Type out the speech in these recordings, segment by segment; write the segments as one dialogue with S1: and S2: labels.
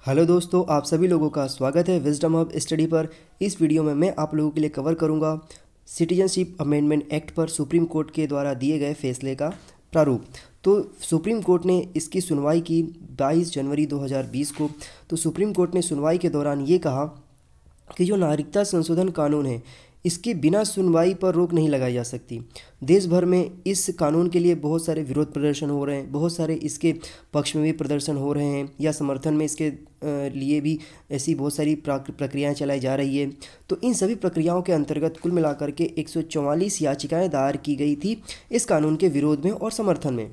S1: Hello दोस्तों, आप सभी लोगों का स्वागत है विजडम हब स्टडी पर। इस वीडियो में मैं आप लोगों के लिए कवर करूंगा सिटीजनशिप अमेंडमेंट एक्ट पर सुप्रीम कोर्ट के द्वारा दिए गए फैसले का प्रारूप। तो सुप्रीम कोर्ट ने इसकी सुनवाई की 22 जनवरी 2020 को। तो सुप्रीम कोर्ट ने सुनवाई के दौरान ये कहा कि जो नागरिकता संशोधन कानून है, इसके बिना सुनवाई पर रोक नहीं लगाई जा सकती। देश भर में इस कानून के लिए बहुत सारे विरोध प्रदर्शन हो रहे हैं, बहुत सारे इसके पक्ष में भी प्रदर्शन हो रहे हैं या समर्थन में इसके लिए भी ऐसी बहुत सारी प्रक्रियाएं चलाई जा रही है। तो इन सभी प्रक्रियाओं के अंतर्गत कुल मिलाकर के 144 याचिकाएं दायर की गई थी इस कानून के विरोध में और समर्थन में।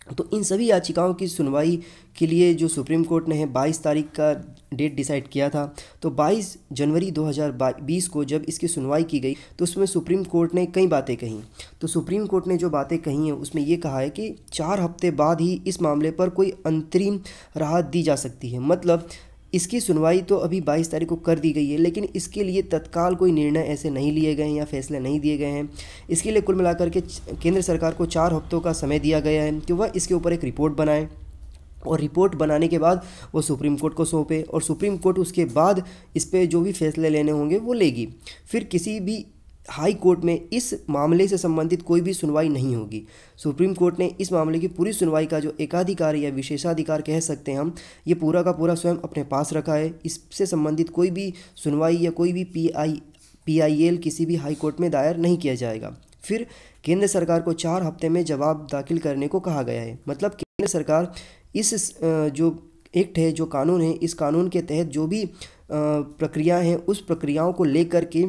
S1: तो इन सभी याचिकाओं की सुनवाई के लिए जो सुप्रीम कोर्ट ने 22 तारीख का डेट डिसाइड किया था, तो 22 जनवरी 2020 को जब इसकी सुनवाई की गई तो उसमें सुप्रीम कोर्ट ने कई बातें कहीं। तो सुप्रीम कोर्ट ने जो बातें कही हैं उसमें ये कहा है कि 4 हफ्ते बाद ही इस मामले पर कोई अंतरिम राहत दी जा सकती है। मतलब इसकी सुनवाई तो अभी 22 तारीख को कर दी गई है, लेकिन इसके लिए तत्काल कोई निर्णय ऐसे नहीं लिए गए हैं या फैसले नहीं दिए गए हैं। इसके लिए कुल मिलाकर के केंद्र सरकार को 4 हफ्तों का समय दिया गया है कि वह इसके ऊपर एक रिपोर्ट बनाए और रिपोर्ट बनाने के बाद वो सुप्रीम कोर्ट को सौंपे और सुप्रीम कोर्ट उसके बाद इस पर जो भी फैसले लेने होंगे वो लेगी। फिर किसी भी हाई कोर्ट में इस मामले से संबंधित कोई भी सुनवाई नहीं होगी। सुप्रीम कोर्ट ने इस मामले की पूरी सुनवाई का जो एकाधिकार या विशेषाधिकार कह सकते हैं हम, ये पूरा का पूरा स्वयं अपने पास रखा है। इससे संबंधित कोई भी सुनवाई या कोई भी PIL किसी भी हाई कोर्ट में दायर नहीं किया जाएगा। फिर केंद्र सरकार को 4 हफ्ते में जवाब दाखिल करने को कहा गया है। मतलब केंद्र सरकार इस जो एक्ट है, जो कानून है, इस कानून के तहत जो भी प्रक्रिया हैं उस प्रक्रियाओं को लेकर के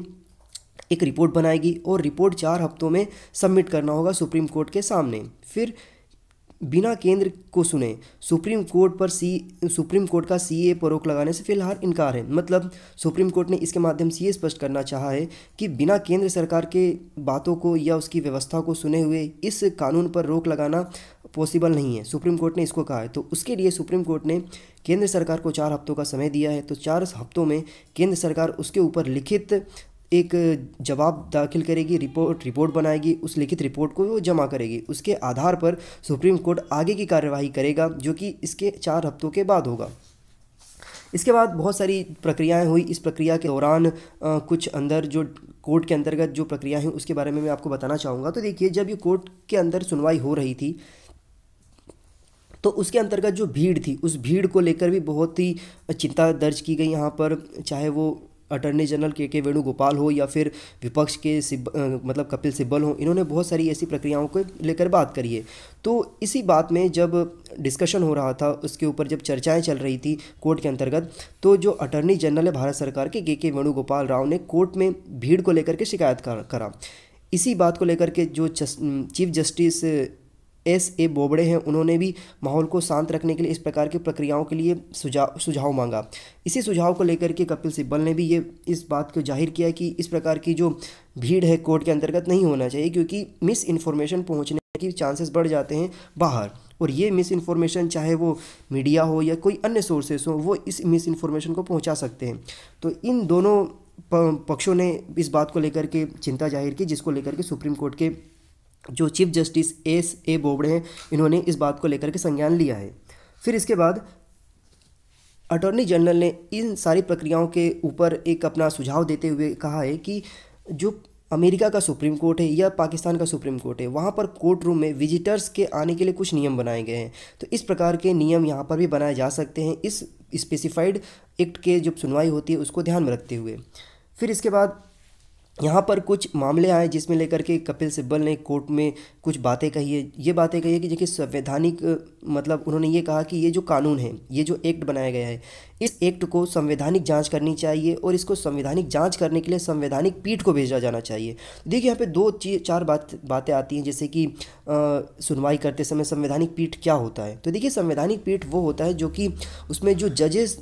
S1: एक रिपोर्ट बनाएगी और रिपोर्ट 4 हफ्तों में सबमिट करना होगा सुप्रीम कोर्ट के सामने। फिर बिना केंद्र को सुने सुप्रीम कोर्ट का CA पर रोक लगाने से फिलहाल इनकार है। मतलब सुप्रीम कोर्ट ने इसके माध्यम से ये स्पष्ट करना चाहा है कि बिना केंद्र सरकार के बातों को या उसकी व्यवस्था को सुने हुए इस कानून पर रोक लगाना पॉसिबल नहीं है। सुप्रीम कोर्ट ने इसको कहा है। तो उसके लिए सुप्रीम कोर्ट ने केंद्र सरकार को 4 हफ्तों का समय दिया है। तो 4 हफ्तों में केंद्र सरकार उसके ऊपर लिखित एक जवाब दाखिल करेगी, रिपोर्ट बनाएगी, उस लिखित रिपोर्ट को वो जमा करेगी। उसके आधार पर सुप्रीम कोर्ट आगे की कार्यवाही करेगा, जो कि इसके 4 हफ्तों के बाद होगा। इसके बाद बहुत सारी प्रक्रियाएं हुई। इस प्रक्रिया के दौरान कुछ अंदर जो कोर्ट के अंतर्गत जो प्रक्रिया है उसके बारे में मैं आपको बताना चाहूँगा। तो देखिए, जब ये कोर्ट के अंदर सुनवाई हो रही थी तो उसके अंतर्गत जो भीड़ थी, उस भीड़ को लेकर भी बहुत ही चिंता दर्ज की गई यहाँ पर। चाहे वो अटॉर्नी जनरल के वेणुगोपाल हो या फिर विपक्ष के मतलब कपिल सिब्बल हो, इन्होंने बहुत सारी ऐसी प्रक्रियाओं को लेकर बात करी है। तो इसी बात में जब डिस्कशन हो रहा था, उसके ऊपर जब चर्चाएं चल रही थी कोर्ट के अंतर्गत, तो जो अटॉर्नी जनरल है भारत सरकार के वेणुगोपाल राव ने कोर्ट में भीड़ को लेकर के शिकायत करा। इसी बात को लेकर के जो चीफ जस्टिस SA बोबड़े हैं, उन्होंने भी माहौल को शांत रखने के लिए इस प्रकार की प्रक्रियाओं के लिए सुझाव मांगा। इसी सुझाव को लेकर के कपिल सिब्बल ने भी इस बात को जाहिर किया कि इस प्रकार की जो भीड़ है कोर्ट के अंतर्गत नहीं होना चाहिए, क्योंकि मिस इन्फॉर्मेशन पहुंचने के चांसेस बढ़ जाते हैं बाहर। और ये मिस इन्फॉर्मेशन चाहे वो मीडिया हो या कोई अन्य सोर्सेस हो, वो इस मिस इन्फॉर्मेशन को पहुँचा सकते हैं। तो इन दोनों पक्षों ने इस बात को लेकर के चिंता जाहिर की, जिसको लेकर के सुप्रीम कोर्ट के जो चीफ जस्टिस SA बोबड़े हैं, इन्होंने इस बात को लेकर के संज्ञान लिया है। फिर इसके बाद अटॉर्नी जनरल ने इन सारी प्रक्रियाओं के ऊपर एक अपना सुझाव देते हुए कहा है कि जो अमेरिका का सुप्रीम कोर्ट है या पाकिस्तान का सुप्रीम कोर्ट है, वहाँ पर कोर्ट रूम में विजिटर्स के आने के लिए कुछ नियम बनाए गए हैं। तो इस प्रकार के नियम यहाँ पर भी बनाए जा सकते हैं, इस स्पेसिफाइड एक्ट के जो सुनवाई होती है उसको ध्यान में रखते हुए। फिर इसके बाद यहाँ पर कुछ मामले आए जिसमें लेकर के कपिल सिब्बल ने कोर्ट में कुछ बातें कही है। ये बातें कही है कि देखिए, संवैधानिक मतलब उन्होंने ये कहा कि ये जो कानून है, ये जो एक्ट बनाया गया है, इस एक्ट को संवैधानिक जांच करनी चाहिए और इसको संवैधानिक जांच करने के लिए संवैधानिक पीठ को भेजा जाना चाहिए। देखिए, यहाँ पे 2-4 बातें आती हैं, जैसे कि सुनवाई करते समय संवैधानिक पीठ क्या होता है। तो देखिए, संवैधानिक पीठ वो होता है जो कि उसमें जो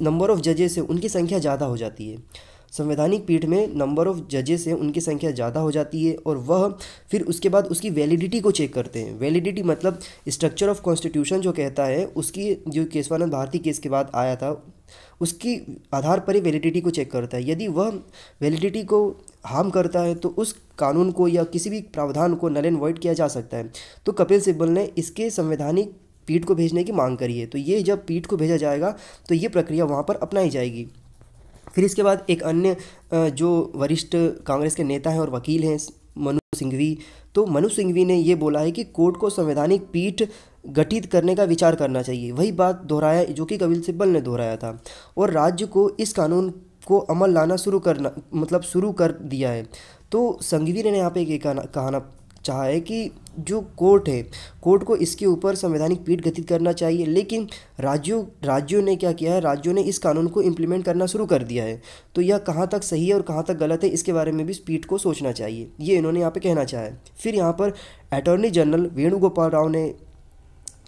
S1: नंबर ऑफ जजेस है उनकी संख्या ज़्यादा हो जाती है। संवैधानिक पीठ में नंबर ऑफ जजेस हैं, उनकी संख्या ज़्यादा हो जाती है और वह फिर उसके बाद उसकी वैलिडिटी को चेक करते हैं। वैलिडिटी मतलब स्ट्रक्चर ऑफ कॉन्स्टिट्यूशन जो कहता है, उसकी जो केशवानंद भारती केस के बाद आया था, उसकी आधार पर ही वैलिडिटी को चेक करता है। यदि वह वैलिडिटी को हार्म करता है तो उस कानून को या किसी भी प्रावधान को नल एंड वॉइड किया जा सकता है। तो कपिल सिब्बल ने इसके संवैधानिक पीठ को भेजने की मांग करी है। तो ये जब पीठ को भेजा जाएगा तो ये प्रक्रिया वहाँ पर अपनाई जाएगी। फिर इसके बाद एक अन्य जो वरिष्ठ कांग्रेस के नेता हैं और वकील हैं मनु सिंघवी, तो मनु सिंघवी ने ये बोला है कि कोर्ट को संवैधानिक पीठ गठित करने का विचार करना चाहिए। वही बात दोहराया जो कि कपिल सिब्बल ने दोहराया था, और राज्य को इस कानून को अमल लाना शुरू कर दिया है। तो संघवी ने यहाँ पे ये कहना चाहा है कि जो कोर्ट है, कोर्ट को इसके ऊपर संवैधानिक पीठ गठित करना चाहिए, लेकिन राज्यों ने क्या किया है, राज्यों ने इस कानून को इम्प्लीमेंट करना शुरू कर दिया है। तो यह कहाँ तक सही है और कहाँ तक गलत है, इसके बारे में भी इस पीठ को सोचना चाहिए, ये इन्होंने यहाँ पे कहना चाहा है। फिर यहाँ पर अटॉर्नी जनरल वेणुगोपाल राव ने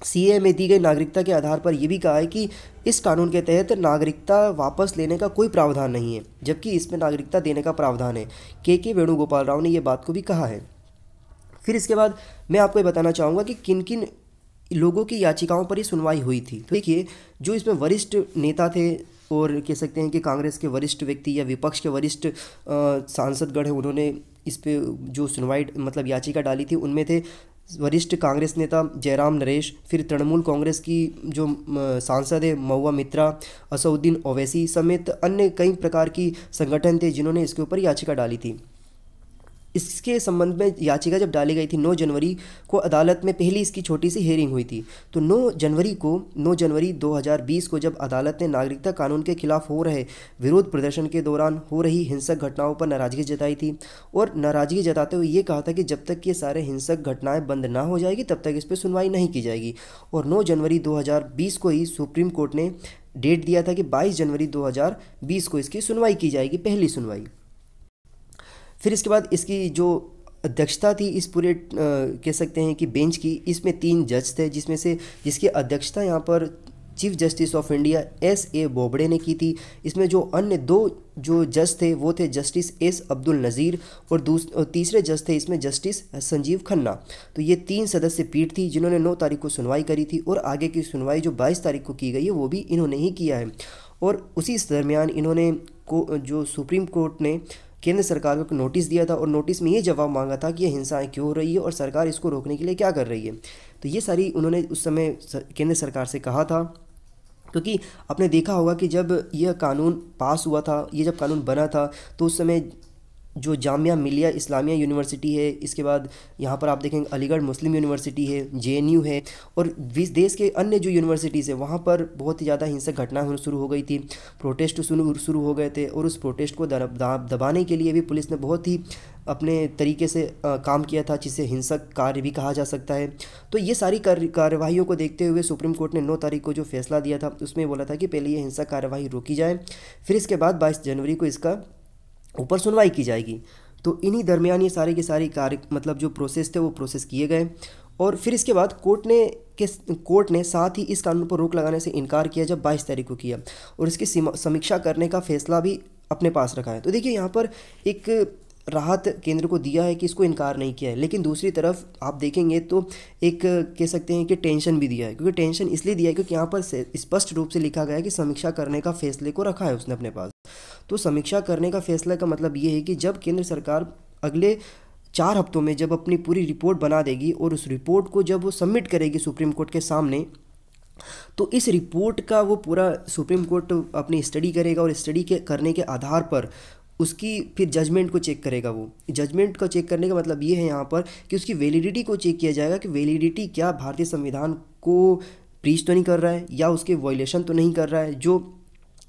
S1: सीए में दी गई नागरिकता के आधार पर यह भी कहा है कि इस कानून के तहत नागरिकता वापस लेने का कोई प्रावधान नहीं है, जबकि इसमें नागरिकता देने का प्रावधान है। के वेणुगोपाल राव ने यह बात को भी कहा है। फिर इसके बाद मैं आपको ये बताना चाहूँगा कि किन किन लोगों की याचिकाओं पर ये सुनवाई हुई थी। तो देखिए, जो इसमें वरिष्ठ नेता थे और कह सकते हैं कि कांग्रेस के वरिष्ठ व्यक्ति या विपक्ष के वरिष्ठ सांसदगण हैं, उन्होंने इस पे जो सुनवाई याचिका डाली थी, उनमें थे वरिष्ठ कांग्रेस नेता जयराम नरेश, फिर तृणमूल कांग्रेस की जो सांसद है महुआ मित्रा, असउद्दीन ओवैसी समेत अन्य कई प्रकार की संगठन थे जिन्होंने इसके ऊपर याचिका डाली थी। इसके संबंध में याचिका जब डाली गई थी 9 जनवरी को अदालत में पहली इसकी छोटी सी हेयरिंग हुई थी। तो 9 जनवरी 2020 को जब अदालत ने नागरिकता कानून के खिलाफ हो रहे विरोध प्रदर्शन के दौरान हो रही हिंसक घटनाओं पर नाराजगी जताई थी, और नाराजगी जताते हुए ये कहा था कि जब तक ये सारे हिंसक घटनाएं बंद ना हो जाएगी तब तक इस पर सुनवाई नहीं की जाएगी। और 9 जनवरी 2020 को ही सुप्रीम कोर्ट ने डेट दिया था कि 22 जनवरी 2020 को इसकी सुनवाई की जाएगी, पहली सुनवाई। फिर इसके बाद इसकी जो अध्यक्षता थी इस पूरे कह सकते हैं कि बेंच की, इसमें 3 जज थे, जिसकी अध्यक्षता यहाँ पर chief justice of India S.A. Bobde ने की थी। इसमें जो अन्य 2 जो जज थे वो थे जस्टिस S. अब्दुल नज़ीर और तीसरे जज थे इसमें जस्टिस संजीव खन्ना। तो ये 3 सदस्य पीठ थी जिन्होंने 9 तारीख को सुनवाई करी थी, और आगे की सुनवाई जो 22 तारीख को की गई है वो भी इन्होंने ही किया है। और उसी दरमियान इन्होंने जो सुप्रीम कोर्ट ने केंद्र सरकार को नोटिस दिया था, और नोटिस में ये जवाब मांगा था कि ये हिंसाएं क्यों हो रही है और सरकार इसको रोकने के लिए क्या कर रही है। तो ये सारी उन्होंने उस समय केंद्र सरकार से कहा था, क्योंकि आपने देखा होगा कि जब यह कानून पास हुआ था, ये जब कानून बना था, तो उस समय जो जामिया मिलिया इस्लामिया यूनिवर्सिटी है, इसके बाद यहाँ पर आप देखेंगे अलीगढ़ मुस्लिम यूनिवर्सिटी है, JNU है, और देश के अन्य जो यूनिवर्सिटीज़ है वहाँ पर बहुत ही ज़्यादा हिंसक घटनाएं होना शुरू हो गई थी, प्रोटेस्ट शुरू हो गए थे, और उस प्रोटेस्ट को दबाने के लिए भी पुलिस ने बहुत ही अपने तरीके से काम किया था, जिसे हिंसक कार्य भी कहा जा सकता है। तो ये सारी कार्यवाहियों को देखते हुए सुप्रीम कोर्ट ने 9 तारीख को जो फैसला दिया था उसमें बोला था कि पहले ये हिंसक कार्यवाही रोकी जाए, फिर इसके बाद 22 जनवरी को इसका ऊपर सुनवाई की जाएगी। तो इन्हीं दरमियान ये सारे के सारे कार्य जो प्रोसेस थे वो प्रोसेस किए गए, और फिर इसके बाद कोर्ट ने साथ ही इस कानून पर रोक लगाने से इनकार किया जब 22 तारीख को किया, और इसकी समीक्षा करने का फैसला भी अपने पास रखा है। तो देखिए, यहाँ पर एक राहत केंद्र को दिया है कि इसको इनकार नहीं किया है, लेकिन दूसरी तरफ आप देखेंगे तो एक कह सकते हैं कि टेंशन भी दिया है। क्योंकि टेंशन इसलिए दिया है क्योंकि यहाँ पर स्पष्ट रूप से लिखा गया है कि समीक्षा करने का फैसले को रखा है उसने अपने पास। तो समीक्षा करने का फैसला का मतलब ये है कि जब केंद्र सरकार अगले 4 हफ्तों में जब अपनी पूरी रिपोर्ट बना देगी और उस रिपोर्ट को जब वो सबमिट करेगी सुप्रीम कोर्ट के सामने, तो इस रिपोर्ट का वो पूरा सुप्रीम कोर्ट अपनी स्टडी करेगा, और स्टडी करने के आधार पर उसकी फिर जजमेंट को चेक करेगा। वो जजमेंट को चेक करने का मतलब ये है यहाँ पर कि उसकी वैलिडिटी को चेक किया जाएगा कि वैलिडिटी क्या भारतीय संविधान को ब्रीच तो नहीं कर रहा है या उसके वायलेशन तो नहीं कर रहा है। जो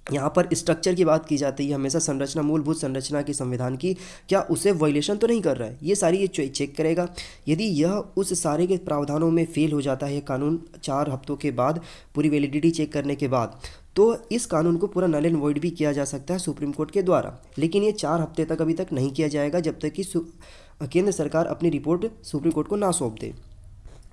S1: यहाँ पर स्ट्रक्चर की बात की जाती है हमेशा, संरचना, मूलभूत संरचना की संविधान की, क्या उसे वायलेशन तो नहीं कर रहा है, ये सारी ये चेक करेगा। यदि यह उस सारे के प्रावधानों में फेल हो जाता है कानून 4 हफ्तों के बाद, पूरी वैलिडिटी चेक करने के बाद, तो इस कानून को पूरा नल एंड वॉइड भी किया जा सकता है सुप्रीम कोर्ट के द्वारा। लेकिन ये 4 हफ्ते तक अभी तक नहीं किया जाएगा जब तक कि केंद्र सरकार अपनी रिपोर्ट सुप्रीम कोर्ट को ना सौंप दे।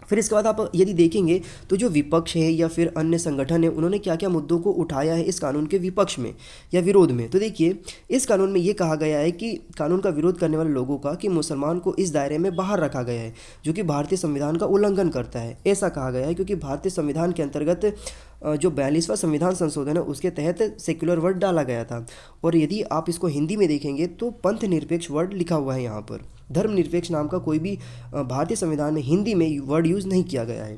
S1: फिर इसके बाद आप यदि देखेंगे तो जो विपक्ष है या फिर अन्य संगठन है, उन्होंने क्या क्या मुद्दों को उठाया है इस कानून के विपक्ष में या विरोध में। तो देखिए, इस कानून में ये कहा गया है कि कानून का विरोध करने वाले लोगों का कि मुसलमान को इस दायरे में बाहर रखा गया है जो कि भारतीय संविधान का उल्लंघन करता है। ऐसा कहा गया है क्योंकि भारतीय संविधान के अंतर्गत जो 42वां संविधान संशोधन है उसके तहत सेक्युलर वर्ड डाला गया था, और यदि आप इसको हिंदी में देखेंगे तो पंथ निरपेक्ष वर्ड लिखा हुआ है यहाँ पर। धर्मनिरपेक्ष नाम का कोई भी भारतीय संविधान में हिंदी में वर्ड यूज़ नहीं किया गया है।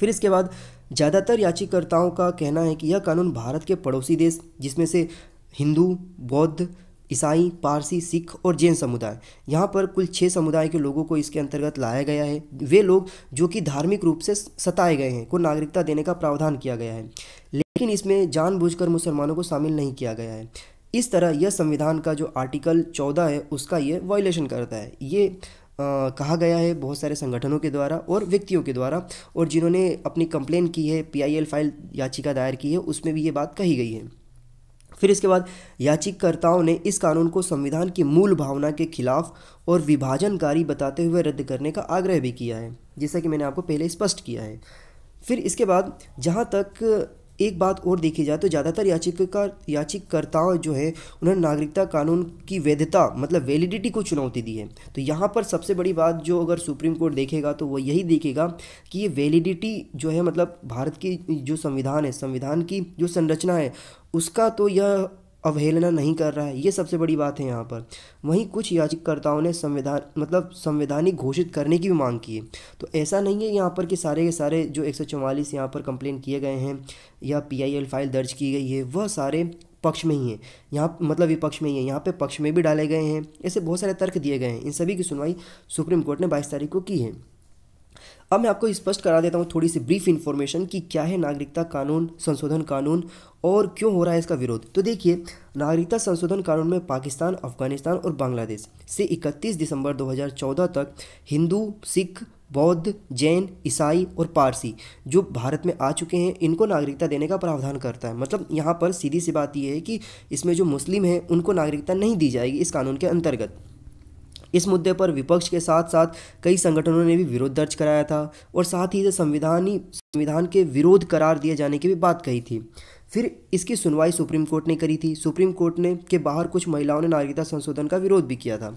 S1: फिर इसके बाद ज़्यादातर याचिकाकर्ताओं का कहना है कि यह कानून भारत के पड़ोसी देश जिसमें से हिंदू, बौद्ध, ईसाई, पारसी, सिख और जैन समुदाय, यहाँ पर कुल 6 समुदाय के लोगों को इसके अंतर्गत लाया गया है। वे लोग जो कि धार्मिक रूप से सताए गए हैं को नागरिकता देने का प्रावधान किया गया है, लेकिन इसमें जानबूझकर मुसलमानों को शामिल नहीं किया गया है। इस तरह यह संविधान का जो आर्टिकल 14 है उसका ये वायलेशन करता है। ये कहा गया है बहुत सारे संगठनों के द्वारा और व्यक्तियों के द्वारा, और जिन्होंने अपनी कंप्लेन की है, PIL फाइल याचिका दायर की है, उसमें भी ये बात कही गई है। फिर इसके बाद याचिकाकर्ताओं ने इस कानून को संविधान की मूल भावना के खिलाफ और विभाजनकारी बताते हुए रद्द करने का आग्रह भी किया है, जैसा कि मैंने आपको पहले स्पष्ट किया है। फिर इसके बाद जहाँ तक एक बात और देखी जाए तो ज़्यादातर याचिकाकर्ताओं जो है उन्होंने नागरिकता कानून की वैधता मतलब वैलिडिटी को चुनौती दी है। तो यहाँ पर सबसे बड़ी बात जो अगर सुप्रीम कोर्ट देखेगा तो वो यही देखेगा कि ये वैलिडिटी जो है मतलब भारत की जो संविधान है, संविधान की जो संरचना है उसका तो यह अवहेलना नहीं कर रहा है, ये सबसे बड़ी बात है यहाँ पर। वहीं कुछ याचिकाकर्ताओं ने संवैधानिक घोषित करने की भी मांग की है। तो ऐसा नहीं है यहाँ पर कि सारे के सारे जो 144 यहाँ पर कंप्लेन किए गए हैं या PIL फाइल दर्ज की गई है वह सारे पक्ष में ही है, यहाँ मतलब विपक्ष में ही है, यहाँ पे पक्ष में भी डाले गए हैं। ऐसे बहुत सारे तर्क दिए गए हैं, इन सभी की सुनवाई सुप्रीम कोर्ट ने 22 तारीख को की है। अब मैं आपको स्पष्ट करा देता हूँ थोड़ी सी ब्रीफ इन्फॉर्मेशन कि क्या है नागरिकता कानून संशोधन कानून और क्यों हो रहा है इसका विरोध। तो देखिए, नागरिकता संशोधन कानून में पाकिस्तान, अफगानिस्तान और बांग्लादेश से 31 दिसंबर 2014 तक हिंदू, सिख, बौद्ध, जैन, ईसाई और पारसी जो भारत में आ चुके हैं इनको नागरिकता देने का प्रावधान करता है। मतलब यहाँ पर सीधी सी बात यह है कि इसमें जो मुस्लिम हैं उनको नागरिकता नहीं दी जाएगी इस कानून के अंतर्गत। इस मुद्दे पर विपक्ष के साथ साथ कई संगठनों ने भी विरोध दर्ज कराया था और साथ ही संविधान के विरोध करार दिए जाने की भी बात कही थी। फिर इसकी सुनवाई सुप्रीम कोर्ट ने करी थी। सुप्रीम कोर्ट ने के बाहर कुछ महिलाओं ने नागरिकता संशोधन का विरोध भी किया था।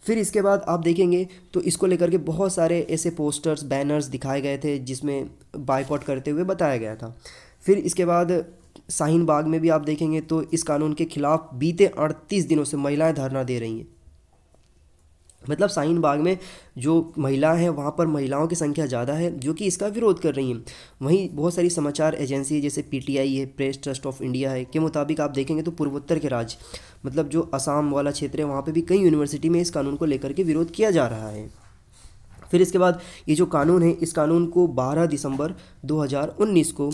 S1: फिर इसके बाद आप देखेंगे तो इसको लेकर के बहुत सारे ऐसे पोस्टर्स, बैनर्स दिखाए गए थे जिसमें बायकॉट करते हुए बताया गया था। फिर इसके बाद शाहीन बाग में भी आप देखेंगे तो इस कानून के खिलाफ बीते 38 दिनों से महिलाएं धरना दे रही हैं। मतलब शाहीन बाग में जो महिलाएं हैं वहाँ पर महिलाओं की संख्या ज़्यादा है जो कि इसका विरोध कर रही हैं। वहीं बहुत सारी समाचार एजेंसी जैसे PTI है, प्रेस ट्रस्ट ऑफ इंडिया है, के मुताबिक आप देखेंगे तो पूर्वोत्तर के राज्य मतलब जो असम वाला क्षेत्र है वहाँ पे भी कई यूनिवर्सिटी में इस कानून को लेकर के विरोध किया जा रहा है। फिर इसके बाद ये जो कानून है इस कानून को 12 दिसंबर 2019 को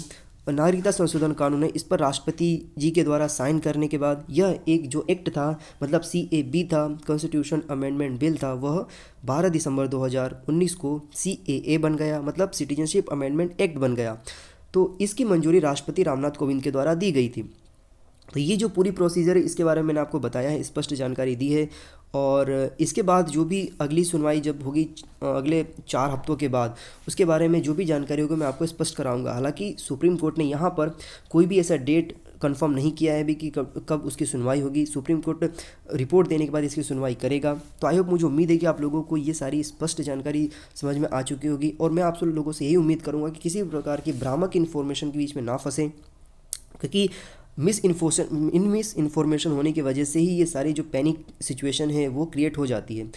S1: नागरिकता संशोधन कानून है इस पर राष्ट्रपति जी के द्वारा साइन करने के बाद यह एक जो एक्ट था मतलब CAB था, कॉन्स्टिट्यूशन अमेंडमेंट बिल था, वह 12 दिसंबर 2019 को CAA बन गया, मतलब सिटीजनशिप अमेंडमेंट एक्ट बन गया। तो इसकी मंजूरी राष्ट्रपति रामनाथ कोविंद के द्वारा दी गई थी। तो ये जो पूरी प्रोसीजर है इसके बारे में मैंने आपको बताया है, स्पष्ट जानकारी दी है। और इसके बाद जो भी अगली सुनवाई जब होगी अगले 4 हफ्तों के बाद, उसके बारे में जो भी जानकारी होगी मैं आपको स्पष्ट कराऊंगा। हालांकि सुप्रीम कोर्ट ने यहाँ पर कोई भी ऐसा डेट कंफर्म नहीं किया है भी कि कब उसकी सुनवाई होगी। सुप्रीम कोर्ट रिपोर्ट देने के बाद इसकी सुनवाई करेगा। तो आई होप, मुझे उम्मीद है कि आप लोगों को ये सारी स्पष्ट जानकारी समझ में आ चुकी होगी और मैं आप सब लोगों से यही उम्मीद करूँगा कि किसी प्रकार की भ्रामक इन्फॉर्मेशन के बीच में ना फंसें, क्योंकि मिस इन्फॉर्मेशन होने की वजह से ही ये सारी जो पैनिक सिचुएशन है वो क्रिएट हो जाती है।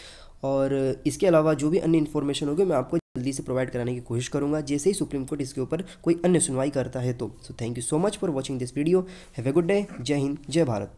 S1: और इसके अलावा जो भी अन्य इन्फॉर्मेशन होगी मैं आपको जल्दी से प्रोवाइड कराने की कोशिश करूंगा जैसे ही सुप्रीम कोर्ट इसके ऊपर कोई अन्य सुनवाई करता है। तो thank you so much for watching this video. Have a good day. जय हिंद, जय भारत।